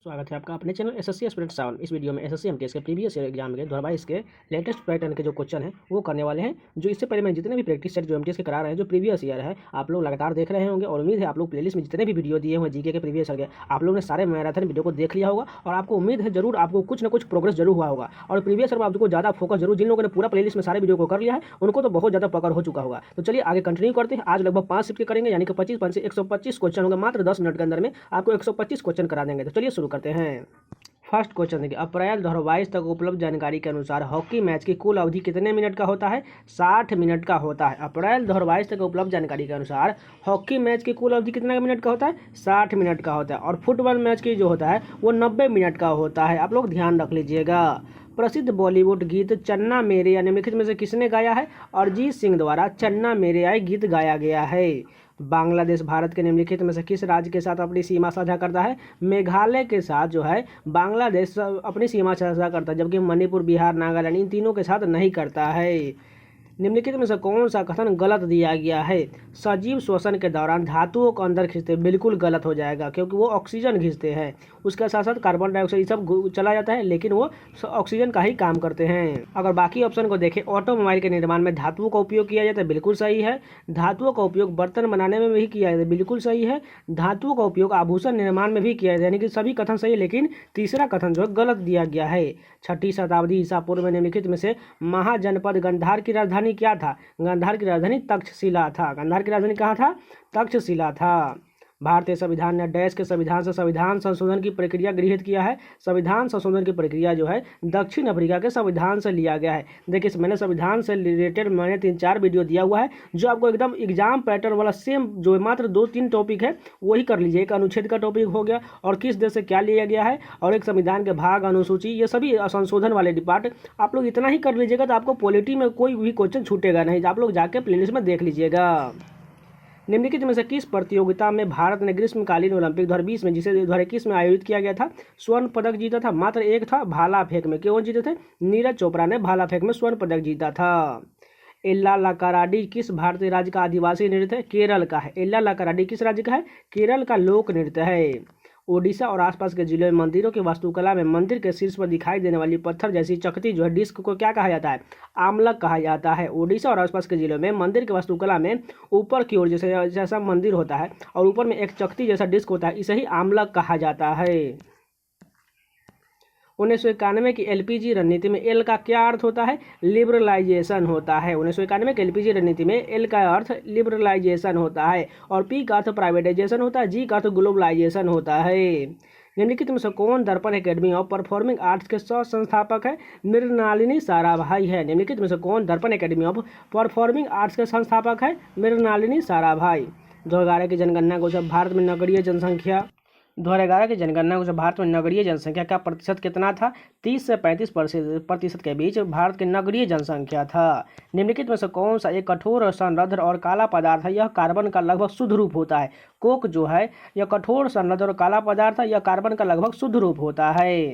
स्वागत है आपका अपने चैनल एसएससी एस्पिरेंट 7। इस वीडियो में एसएससी एमटीएस के प्रीवियस ईयर एग्जाम के 2022 के लेटेस्ट पैटर्न के जो क्वेश्चन है वो करने वाले हैं। जो इससे पहले मैं जितने भी प्रैक्टिस सेट जो एमटीएस के करा रहे हैं, जो प्रीवियस ईयर है, आप लोग लगातार देख रहे होंगे और उम्मीद है आप लोग प्लेलिस्ट में जितने भी वीडियो दिए हुए जीके के प्रीवियस ईयर के आप लोगों ने सारे मैराथन वीडियो को देख लिया होगा और आपको उम्मीद है जरूर आपको कुछ ना कुछ प्रोग्रेस जरूर हुआ होगा। और प्रीवियस ईयर में आपको ज़्यादा फोकस जरूर, जिन लोगों ने पूरा प्लेलिस्ट में सारे वीडियो को कर लिया है उनको तो बहुत ज़्यादा पकड़ हो चुका होगा। तो चलिए आगे कंटिन्यू करते हैं। आज लगभग 5 शिफ्ट के करेंगे, यानी कि 25 से 125 क्वेश्चन होंगे। मात्र 10 मिनट के अंदर में आपको 125 क्वेश्चन करा देंगे। तो चलिए शुरू करते हैं। फर्स्ट क्वेश्चन देखिए, अप्रैल 2022 तक उपलब्ध जानकारी के अनुसार हॉकी मैच की कुल अवधि कितने मिनट का होता है? 60 मिनट का होता है। अप्रैल 2022 तक उपलब्ध जानकारी के अनुसार हॉकी मैच की कुल अवधि कितने मिनट का होता है? 60 मिनट का होता है। और फुटबॉल मैच की जो होता है वो 90 मिनट का होता है। आप लोग ध्यान रख लीजिएगा। प्रसिद्ध बॉलीवुड गीत चन्ना मेरे या निम्नलिखित में से किसने गाया है? अरिजीत सिंह द्वारा चन्ना मेरे आए गीत गाया गया है। बांग्लादेश भारत के निम्नलिखित में से किस राज्य के साथ अपनी सीमा साझा करता है? मेघालय के साथ जो है बांग्लादेश अपनी सीमा साझा करता है, जबकि मणिपुर, बिहार, नागालैंड इन तीनों के साथ नहीं करता है। निम्नलिखित में से कौन सा कथन गलत दिया गया है? सजीव श्वसन के दौरान धातुओं को अंदर खींचते, बिल्कुल गलत हो जाएगा क्योंकि वो ऑक्सीजन खींचते हैं। उसके साथ साथ कार्बन डाइऑक्साइड सब चला जाता है, लेकिन वो ऑक्सीजन का ही काम करते हैं। अगर बाकी ऑप्शन को देखें, ऑटोमोबाइल के निर्माण में धातुओं का उपयोग किया जाता है, बिल्कुल सही है। धातुओं का उपयोग बर्तन बनाने में भी किया जाता है, बिल्कुल सही है। धातुओं का उपयोग आभूषण निर्माण में भी किया जाता है, यानी कि सभी कथन सही है, लेकिन तीसरा कथन जो है गलत दिया गया है। 6ठी शताब्दी ईसा पूर्व में निम्नलिखित में से महाजनपद गांधार की राजधानी क्या था? गांधार की राजधानी तक्षशिला था। गांधार की राजधानी कहाँ था? तक्षशिला था। भारतीय संविधान ने डैश के संविधान से संविधान संशोधन की प्रक्रिया गृहीत किया है। संविधान संशोधन की प्रक्रिया जो है दक्षिण अफ्रीका के संविधान से लिया गया है। देखिए, मैंने संविधान से रिलेटेड 3-4 वीडियो दिया हुआ है, जो आपको एकदम एग्जाम पैटर्न वाला सेम जो है, मात्र 2-3 टॉपिक है वही कर लीजिए। एक अनुच्छेद का टॉपिक हो गया और किस देश से क्या लिया गया है, और एक संविधान के भाग, अनुसूची, ये सभी संशोधन वाले डिपार्ट आप लोग इतना ही कर लीजिएगा तो आपको पॉलिटी में कोई भी क्वेश्चन छूटेगा नहीं। आप लोग जाके प्लेलिस्ट में देख लीजिएगा। निम्नलिखित में से किस प्रतियोगिता में भारत ने ग्रीष्मकालीन ओलंपिक 2020 में, जिसे 2021 में आयोजित किया गया था, स्वर्ण पदक जीता था? मात्र एक था, भाला फेंक में। कौन जीते थे? नीरज चोपड़ा ने भाला फेंक में स्वर्ण पदक जीता था। एल्ला लाकाराडी किस भारतीय राज्य का आदिवासी नृत्य है? केरल का है। एल्ला लाकाराडी किस राज्य का है? केरल का लोक नृत्य है। ओडिशा और आसपास के जिलों में मंदिरों की वास्तुकला में मंदिर के शीर्ष पर दिखाई देने वाली पत्थर जैसी चकती जो है, डिस्क को क्या कहा जाता है? आमलक कहा जाता है। ओडिशा और आसपास के जिलों में मंदिर की वास्तुकला में ऊपर की ओर जैसा मंदिर होता है और ऊपर में एक चकती जैसा डिस्क होता है, इसे ही आमलक कहा जाता है। 1991 की एलपीजी रणनीति में एल का क्या अर्थ होता है? लिबरलाइजेशन होता है। 1991 की एलपीजी रणनीति में एल का अर्थ लिबरलाइजेशन होता है, और पी का अर्थ प्राइवेटाइजेशन होता है, जी का अर्थ ग्लोबलाइजेशन होता है। निम्नलिखित में से कौन दर्पण एकेडमी ऑफ परफॉर्मिंग आर्ट्स के सह संस्थापक है? मृणालिनी साराभाई है। निम्नलिखित में से कौन दर्पण एकेडमी ऑफ परफॉर्मिंग आर्ट्स के संस्थापक है? मृणालिनी साराभाई। 2011 की जनगणना को जब भारत में नगरीय जनसंख्या 2011 की जनगणना को भारत में नगरीय जनसंख्या का प्रतिशत कितना था? 30 से 35% के बीच भारत की नगरीय जनसंख्या था। निम्नलिखित में से कौन सा एक कठोर, संरद्ध और काला पदार्थ है? यह कार्बन का लगभग शुद्ध रूप होता है। कोक जो है यह कठोर, संरद्ध और काला पदार्थ है, यह कार्बन का लगभग शुद्ध रूप होता है।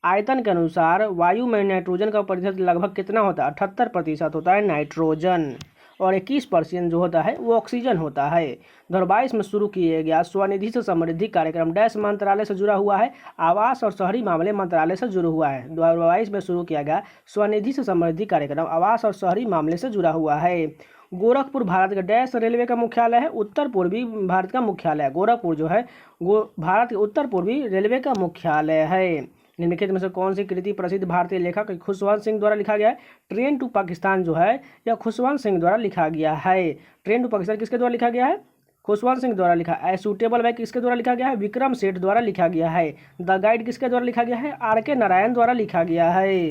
आयतन के अनुसार वायु में नाइट्रोजन का प्रतिशत लगभग कितना होता है? 78% होता है नाइट्रोजन, और 21% जो होता है वो ऑक्सीजन होता है। 2022 में शुरू किया गया स्वनिधि से समृद्धि कार्यक्रम डैश मंत्रालय से जुड़ा हुआ है? आवास और शहरी मामले मंत्रालय से जुड़ा हुआ है। 2022 में शुरू किया गया स्वनिधि से समृद्धि कार्यक्रम आवास और शहरी मामले से जुड़ा हुआ है। गोरखपुर भारत का डैश रेलवे का मुख्यालय है? उत्तर पूर्वी भारत का मुख्यालय है। गोरखपुर जो है भारत के उत्तर पूर्वी रेलवे का मुख्यालय है। निम्नलिखित में से कौन सी कृति प्रसिद्ध भारतीय लेखक खुशवंत सिंह द्वारा लिखा गया है? ट्रेन टू पाकिस्तान जो है यह खुशवंत सिंह द्वारा लिखा गया है। ट्रेन टू पाकिस्तान किसके द्वारा लिखा गया है? खुशवंत सिंह द्वारा लिखा है। सूटेबल बैग किसके द्वारा लिखा गया है? विक्रम सेठ द्वारा लिखा गया है। द गाइड किसके द्वारा लिखा गया है? आर.के. नारायण द्वारा लिखा गया है।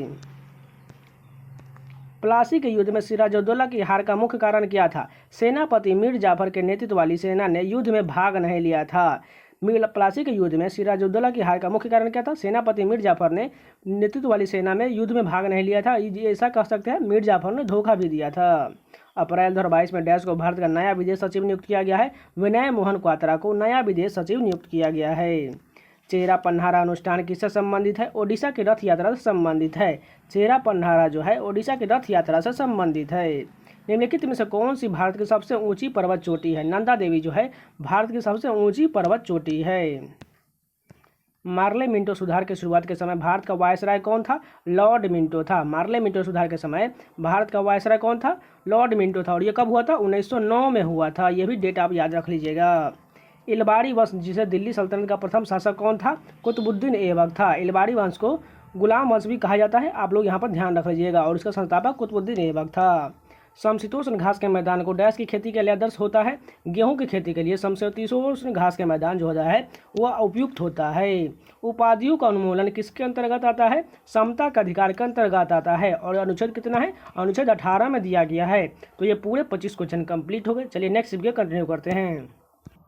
प्लासी के युद्ध में सिराजुद्दौला की हार का मुख्य कारण क्या था? सेनापति मीर जाफर के नेतृत्व वाली सेना ने युद्ध में भाग नहीं लिया था। प्लासी के युद्ध में सिराजुद्दौला की हार का मुख्य कारण क्या था? सेनापति मीर जाफर ने नेतृत्व वाली सेना में युद्ध में भाग नहीं लिया था। ऐसा कह सकते हैं मीर जाफर ने धोखा भी दिया था। अप्रैल 2022 में डैश को भारत का नया विदेश सचिव नियुक्त किया गया है? विनय मोहन क्वात्रा को नया विदेश सचिव नियुक्त किया गया है। चेहरा पन्हारा अनुष्ठान किससे संबंधित है? ओडिशा की रथ यात्रा से संबंधित है। चेहरा पन्हारा जो है ओडिशा की रथ यात्रा से संबंधित है। निम्नलिखित में से कौन सी भारत की सबसे ऊंची पर्वत चोटी है? नंदा देवी जो है भारत की सबसे ऊंची पर्वत चोटी है। मार्ले मिंटो सुधार की शुरुआत के समय भारत का वायसराय कौन था? लॉर्ड मिंटो था। मार्ले मिंटो सुधार के समय भारत का वायसराय कौन था? लॉर्ड मिंटो था। और ये कब हुआ था? 1909 में हुआ था। ये भी डेट आप याद रख लीजिएगा। इलबारी वंश, जिसे दिल्ली सल्तनत का प्रथम शासक कौन था? कुतुबुद्दीन ऐबक था। इलबारी वंश को गुलाम वंश भी कहा जाता है, आप लोग यहाँ पर ध्यान रख लीजिएगा। और इसका संस्थापक कुतुबुद्दीन ऐबक था। समशीतोष्ण घास के मैदान को डैश की खेती के लिए आदर्श होता है? गेहूं की खेती के लिए समशीतोष्ण घास के मैदान जो होता है वह उपयुक्त होता है। उपाधियों का उन्मूलन किसके अंतर्गत आता है? समता का अधिकार के अंतर्गत आता है। और अनुच्छेद कितना है? अनुच्छेद 18 में दिया गया है। तो ये पूरे 25 क्वेश्चन कंप्लीट हो गए। चलिए नेक्स्ट वीडियो कंटिन्यू करते हैं।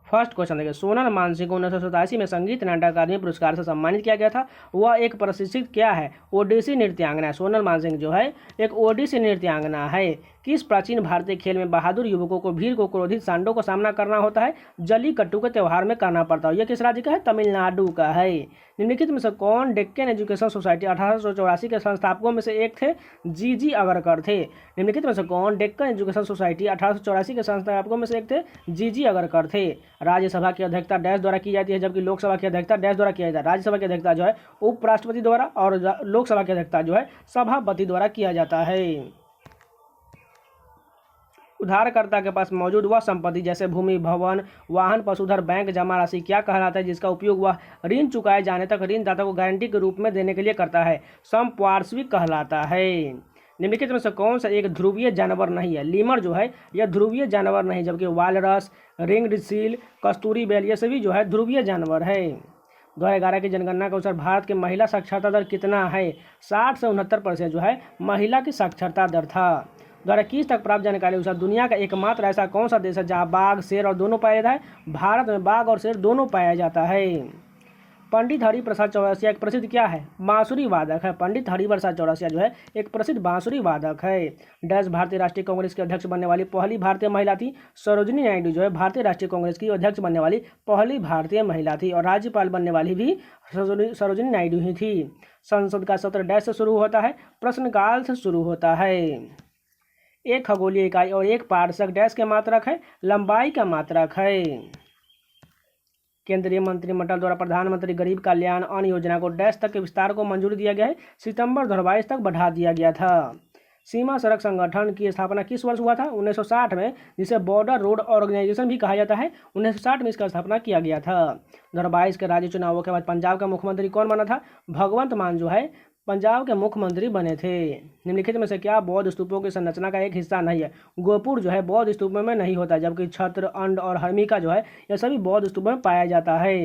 फर्स्ट क्वेश्चन देखिए, सोनल मानसिंह को 1987 में संगीत नाटक अकादमी पुरस्कार से सम्मानित किया गया था। वह एक प्रशिक्षित क्या है? ओडिसी नृत्यांगना है। सोनल मानसिंह जो है एक ओडिसी नृत्यांगना है। किस प्राचीन भारतीय खेल में बहादुर युवकों को भीड़ को क्रोधित सांडों का सामना करना होता है? जल्लीकट्टू के त्यौहार में करना पड़ता है। यह किस राज्य का है? तमिलनाडु का है। निम्नलिखित में से कौन डेक्कन एजुकेशन सोसाइटी 1884 के संस्थापकों में से एक थे? जी अगरकर थे। निम्नलिखित में से कौन डेक्कन एजुकेशन सोसाइटी 1884 के संस्थापकों में से एक थे? जी अगरकर थे। राज्यसभा की अध्यक्षता डैश द्वारा की जाती है, जबकि लोकसभा की अध्यक्षता डैश द्वारा किया जाता है। राज्यसभा की अध्यक्षता जो है उपराष्ट्रपति द्वारा और लोकसभा की अध्यक्षता जो है सभापति द्वारा किया जाता है। उधारकर्ता के पास मौजूद वह संपत्ति जैसे भूमि, भवन, वाहन, पशुधन, बैंक जमा राशि क्या कहलाता है जिसका उपयोग वह ऋण चुकाए जाने तक ऋणदाता को गारंटी के रूप में देने के लिए करता है? संपार्श्विक कहलाता है। निम्नलिखित में से कौन सा एक ध्रुवीय जानवर नहीं है? लीमर जो है यह ध्रुवीय जानवर नहीं, जबकि वालरस, रिंग्ड सील, कस्तूरी बैल ये सभी जो है ध्रुवीय जानवर है। 2011 की जनगणना के अनुसार भारत के महिला साक्षरता दर कितना है? 60 से 69% जो है महिला की साक्षरता दर था। 2021 तक प्राप्त जानकारी के अनुसार दुनिया का एकमात्र ऐसा कौन सा देश है जहां बाघ, शेर और दोनों पाया जाता है? भारत में बाघ और शेर दोनों पाया जाता है। पंडित हरिप्रसाद चौरसिया एक प्रसिद्ध क्या है? बांसुरी वादक है। पंडित हरिप्रसाद चौरसिया जो है एक प्रसिद्ध बांसुरी वादक है। डैश भारतीय राष्ट्रीय कांग्रेस की अध्यक्ष बनने वाली पहली भारतीय महिला थी? सरोजिनी नायडू जो है भारतीय राष्ट्रीय कांग्रेस की अध्यक्ष बनने वाली पहली भारतीय महिला थी। और राज्यपाल बनने वाली भी सरोजिनी नायडू ही थी। संसद का सत्र डैश से शुरू होता है? प्रश्नकाल से शुरू होता है। एक खगोलीय इकाई और एक पारसक डैश के मात्रक है? लंबाई का मात्रक है। केंद्रीय मंत्रिमंडल द्वारा प्रधानमंत्री गरीब कल्याण अन्न योजना को डैश तक के विस्तार को मंजूरी दिया गया है? सितंबर 2022 तक बढ़ा दिया गया था। सीमा सड़क संगठन की स्थापना किस वर्ष हुआ था? 1960 में, जिसे बॉर्डर रोड ऑर्गेनाइजेशन भी कहा जाता है। 1960 में इसका स्थापना किया गया था। 2022 के राज्य चुनावों के बाद पंजाब का मुख्यमंत्री कौन बना था? भगवंत मान जो है पंजाब के मुख्यमंत्री बने थे। निम्नलिखित में से क्या बौद्ध स्तूपों की संरचना का एक हिस्सा नहीं है? गोपुर जो है बौद्ध स्तूपों में नहीं होता, जबकि छत्र, अंड और हर्मिका जो है यह सभी बौद्ध स्तूपों में पाया जाता है।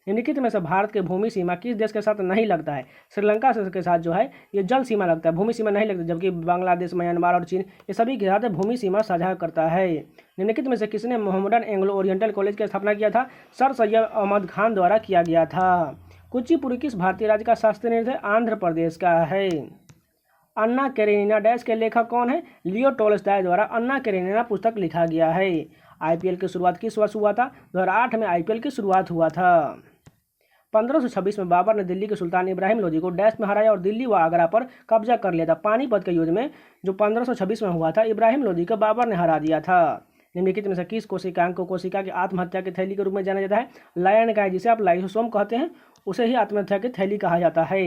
निम्नलिखित में से भारत के भूमि सीमा किस देश के साथ नहीं लगता है? श्रीलंका के साथ जो है ये जल सीमा लगता है, भूमि सीमा नहीं लगता, जबकि बांग्लादेश, म्यांमार और चीन ये सभी के साथ भूमि सीमा साझा करता है। निम्नलिखित में से किसने मोहम्मदन एंग्लो ओरिएंटल कॉलेज की स्थापना किया था? सर सैयद अहमद खान द्वारा किया गया था। कुचिपुड़ी किस भारतीय राज्य का शास्त्रीय नृत्य है? आंध्र प्रदेश का है। अन्ना कैरेनिना डैश के लेखक कौन है? लियो टॉल्स्टॉय द्वारा अन्ना कैरेनिना पुस्तक लिखा गया है। आईपीएल की शुरुआत किस वर्ष हुआ था? 2008 में आईपीएल की शुरुआत हुआ था। 1526 में बाबर ने दिल्ली के सुल्तान इब्राहिम लोदी को डैश में हराया और दिल्ली व आगरा पर कब्जा कर लिया था। पानीपत के युद्ध में जो 1526 में हुआ था, इब्राहिम लोदी को बाबर ने हरा दिया था। निम्नलिखित में से किस कोशिकांग को कोशिका की आत्महत्या की थैली के रूप में जाना जाता है? लायन का, जिसे आप लाइसोसोम कहते हैं, उसे ही आत्महत्या की थैली कहा जाता है।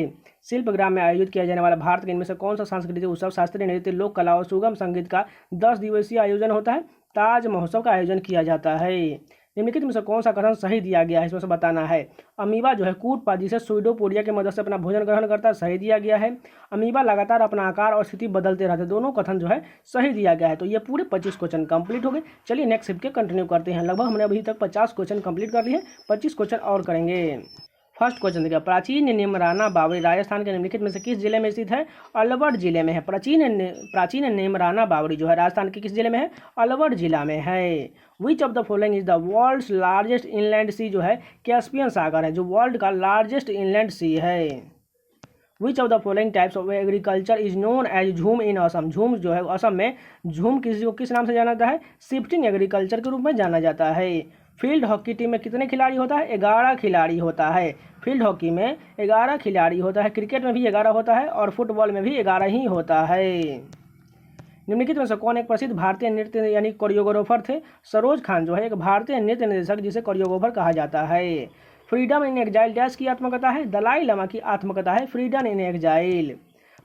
शिल्पग्राम में आयोजित किया जाने वाला भारत के इनमें से कौन सा सांस्कृतिक उत्सव शास्त्रीय नृत्य, लोक कला और सुगम संगीत का 10 दिवसीय आयोजन होता है? ताज महोत्सव का आयोजन किया जाता है। निम्नलिखित में से कौन सा कथन सही दिया गया है? इसमें से बताना है। अमीबा जो है कूटपाद जिसे सुइडोपोडिया की मदद से अपना भोजन ग्रहण करता है, सही दिया गया है। अमीबा लगातार अपना आकार और स्थिति बदलते रहते, दोनों कथन जो है सही दिया गया है। तो ये पूरे 25 क्वेश्चन कंप्लीट हो गए। चलिए नेक्स्ट शिफ्ट के कंटिन्यू करते हैं। लगभग हमने अभी तक 50 क्वेश्चन कंप्लीट कर लिए, 25 क्वेश्चन और करेंगे। फर्स्ट क्वेश्चन देखिए, प्राचीन नेमराना बावड़ी राजस्थान के निम्नलिखित में से किस जिले में स्थित है? अलवर जिले में है। प्राचीन नेमराना बावड़ी जो है राजस्थान के किस जिले में है? अलवर जिला में है। Which of the following is the world's largest inland sea जो है कैस्पियन सागर है, जो वर्ल्ड का लार्जेस्ट इनलैंड सी है। Which of the following types of agriculture is known as jhum in Assam? झूम जो है असम में झूम किस नाम से जाना जाता है? शिफ्टिंग एग्रीकल्चर के रूप में जाना जाता है। फील्ड हॉकी टीम में कितने खिलाड़ी होता है? 11 खिलाड़ी होता है। फील्ड हॉकी में 11 खिलाड़ी होता है। क्रिकेट में भी 11 होता है और फुटबॉल में भी 11 ही होता है। निम्नलिखित में से कौन एक प्रसिद्ध भारतीय नृत्य यानी कोरियोग्राफर थे? सरोज खान जो है एक भारतीय नृत्य निर्देशक जिसे कोरियोग्राफर कहा जाता है। फ्रीडम इन एग्जाइल डैश की आत्मकथा है, दलाई लामा की आत्मकथा है फ्रीडम इन एग्जाइल।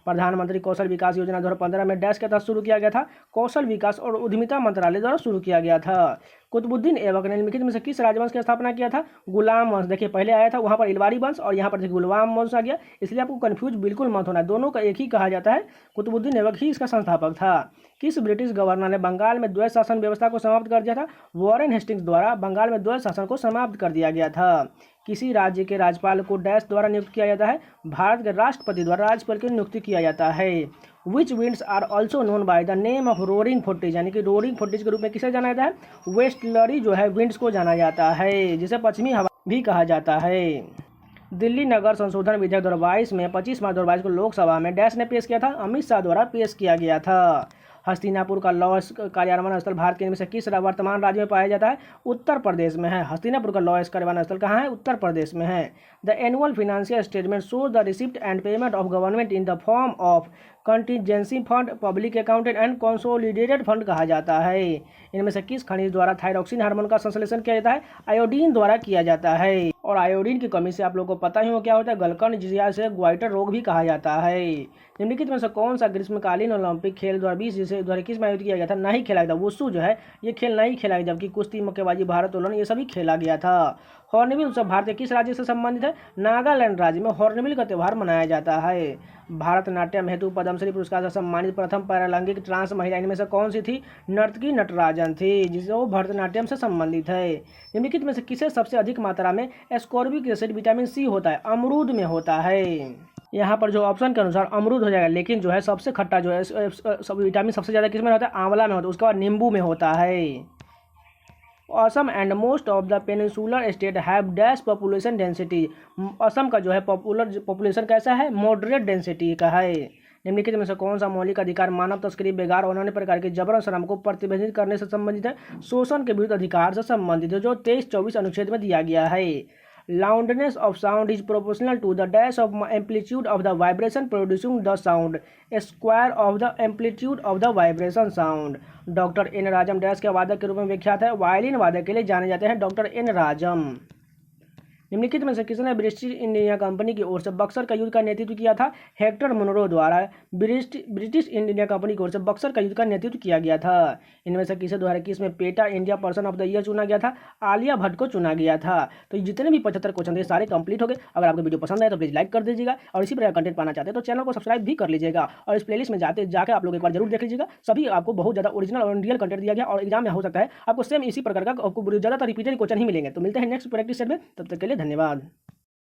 प्रधानमंत्री कौशल विकास योजना 2015 में डैश के तहत शुरू किया गया था, कौशल विकास और उद्यमिता मंत्रालय द्वारा शुरू किया गया था। कुतुबुद्दीन ऐबक ने निम्नलिखित में से किस राजवंश की स्थापना किया था? गुलाम वंश। देखिए पहले आया था वहाँ पर इलवारी वंश और यहाँ पर देखिए गुलाम वंश आ गया, इसलिए आपको कंफ्यूज बिल्कुल मत होना, दोनों का एक ही कहा जाता है। कुतुबुद्दीन ऐबक ही इसका संस्थापक था। किस ब्रिटिश गवर्नर ने बंगाल में द्वैध शासन व्यवस्था को समाप्त कर दिया था? वॉरेन हेस्टिंग्स द्वारा बंगाल में द्वैध शासन को समाप्त कर दिया गया था। किसी राज्य के राज्यपाल को डैश द्वारा नियुक्त किया जाता है? भारत के राष्ट्रपति द्वारा राज्यपाल की नियुक्ति किया जाता है। Which winds are also known by the name of roaring forties, यानी कि रोरिंग फोर्टिज के रूप में किसे जाना जाता है? वेस्टर्ली जो है विंड्स को जाना जाता है, जिसे पश्चिमी हवा भी कहा जाता है। दिल्ली नगर संशोधन विधेयक 2022 में 25 मार्च 2022 को लोकसभा में डैश ने पेश किया था? अमित शाह द्वारा पेश किया गया था। हस्तिनापुर का लॉ कार्यान्वयन स्थल भारत के इनमें से किस वर्तमान राज्य में पाया जाता है? उत्तर प्रदेश में है। हस्तिनापुर का लॉ कार्यान्वयन स्थल कहाँ है? उत्तर प्रदेश में है। The annual financial statement shows the receipt and payment of government in the form of contingency fund, public accounted and consolidated fund कहा जाता है। इनमें से किस खनिज द्वारा थायरॉक्सिन हार्मोन का संश्लेषण किया जाता है? आयोडीन द्वारा किया जाता है। और आयोडीन की कमी से आप लोगों को पता ही हो क्या होता है? गलकन जिसे ग्वाइटर रोग भी कहा जाता है। निम्नलिखित में से कौन सा ग्रीष्मकालीन ओलंपिक खेल 2020 जिसे 2021 में आयोजित किया गया था नहीं खेला गया था? वुशु जो है ये खेल नहीं खेला गया, जबकि कुश्ती, मुक्केबाजी, भारोत्तोलन ये सभी खेला गया था। हॉर्नबिल उत्सव भारत के किस राज्य से संबंधित है? नागालैंड राज्य में हॉर्नबिल का त्यौहार मनाया जाता है। भारतनाट्यम हेतु पद्मश्री पुरस्कार से सम्मानित प्रथम पैरालंगिक ट्रांस महिला इनमें से कौन सी थी? नर्तकी नटराजन थी, जिसे वो भरतनाट्यम से संबंधित है। निम्नलिखित में से किसे सबसे अधिक मात्रा में एस्कॉर्बिक एसिड विटामिन सी होता है? अमरूद में होता है। यहाँ पर जो ऑप्शन के अनुसार अमरूद हो जाएगा, लेकिन जो है सबसे खट्टा जो है सब विटामिन सबसे ज़्यादा किस में होता है? आंवला में होता है, उसके बाद नींबू में होता है। Assam and most of the peninsular state have dash population density, Assam का जो है पॉपुलेशन कैसा है? मॉडरेट डेंसिटी का है। निम्नलिखित में से कौन सा मौलिक अधिकार मानव तस्करी, बेगार और अन्य प्रकार के जबरन श्रम को प्रतिबंधित करने से संबंधित है? शोषण के विरुद्ध अधिकार से संबंधित है, जो 23-24 अनुच्छेद में दिया गया है। Loudness of sound is proportional to the dash of amplitude of the vibration producing the sound, square of the amplitude of the vibration sound। Doctor N Rajam डैश के वादक के रूप में विख्यात है? वायलिन वादक के लिए जाने जाते हैं डॉक्टर एन राजम। निम्नलिखित में से किसने ब्रिटिश इंडिया कंपनी की ओर से बक्सर का युद्ध का नेतृत्व किया था? हेक्टर मुनरो द्वारा ब्रिटिश इंडिया कंपनी की ओर से बक्सर का युद्ध का नेतृत्व किया गया था। इनमें से किसे 2021 में PETA India person of the year चुना गया था? आलिया भट्ट को चुना गया था। तो जितने भी 75 क्वेश्चन थे सारे कंप्लीट हो गए। अगर आपको वीडियो पसंद आए तो प्लीज़ लाइक कर दीजिएगा, और इसी प्रकार कंटेंट पाना चाहते हैं तो चैनल को सब्सक्राइब भी कर लीजिएगा, और इस प्लेलिस्ट में जाकर आप लोग एक बार जरूर देख लीजिएगा। सभी आपको बहुत ज़्यादा ओरिजिनल और रियल कंटेंट दिया गया, और एग्जाम में हो सकता है आपको सेम इसी प्रकार का आपको ज़्यादातर रिपीटेड क्वेश्चन ही मिलेंगे। तो मिलते हैं नेक्स्ट प्रैक्टिस सेट में, तब तक के लिए धन्यवाद।